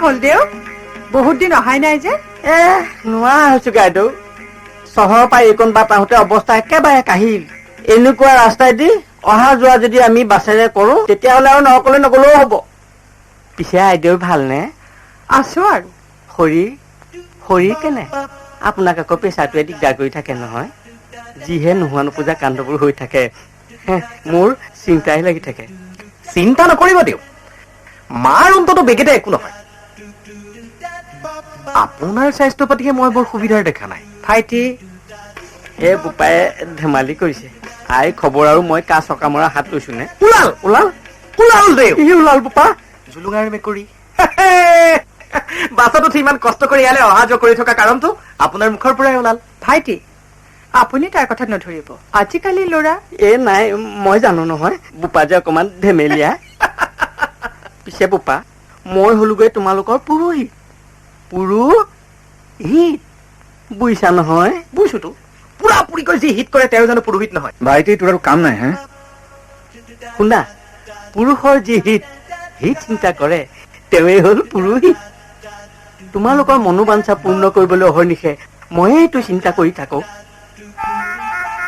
হ'ল দেও বহুত দিন অহাই নাই যে নোৱাৰা হৈছো গাইদেউ চহৰৰ পৰা এইকণ বাট আহোঁতে অৱস্থা একেবাৰে কাহিল এনেকুৱা ৰাস্তাইদি অহা যোৱা যদি আমি বাছেৰে কৰো তেতিয়াহ'লে আৰু নৰকলৈ নগলেও হ'ব পিছে আইদেউৰ ভালনে আছো আৰু শৰীৰ কেনে আপোনাক আকৌ প্ৰেছাৰটোৱে দিগদাৰ কৰি থাকে নহয় যিহে নোহোৱা নোপোজা কাণ্ডবোৰ হৈ থাকে মোৰ চিন্তাই লাগি থাকে চিন্তা নকৰিব দেউ মাৰ অন্ততো বেগেতে একো নহয় আপোনাৰ স্বাস্থ্য পাতিহে মই বৰ সুবিধাৰ দেখা নাই ভাইটি এই বোপায়ে ধেমালি কৰিছে আই খবৰ আৰু মই কা চকা মৰা হাত লৈছো নে ওলাল দেউ ওলাল বোপা জুলুঙাৰ মেকুৰী বাছত উঠি ইমান কষ্ট কৰি ইয়ালৈ অহা যোৱা কৰি থকা কাৰণটো আপোনাৰ মুখৰ পৰাই ওলাল ভাইটি আপুনি তাৰ কথা নধৰিব আজিকালি ল'ৰা নাই মই জানো নহয় বোপা যে অকমান ধেমেলীয়া পিছে বোপা মই হলোগৈ তোমালোকৰ পুৰোহিত বুজিছা নহয় বুজিছোতো পুৰা পুৰিকৈ যি হিত কৰে তেওঁ জানো পুৰোহিত নহয় ভাইটি তোৰ আৰু কাম নাই হে শুনা পুৰুষৰ যি হিত চিন্তা কৰে তেওঁৱেই হ'ল পুৰোহিত তোমালোকৰ মনোবাঞ্ছা পূৰ্ণ কৰিবলৈ অহৰ্নিশে ময়েইতো চিন্তা কৰি থাকো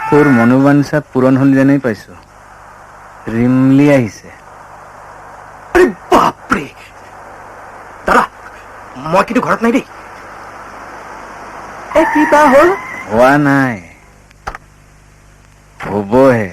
তোৰ মনোবাঞ্ছা পূৰণ হ'ল যেনেই পাইছো ৰিমলি আহিছে আৰে বাপৰে দাদা মই কিন্তু ঘৰত নাই দেই কিবা হ'ল হোৱা নাই হ'বহে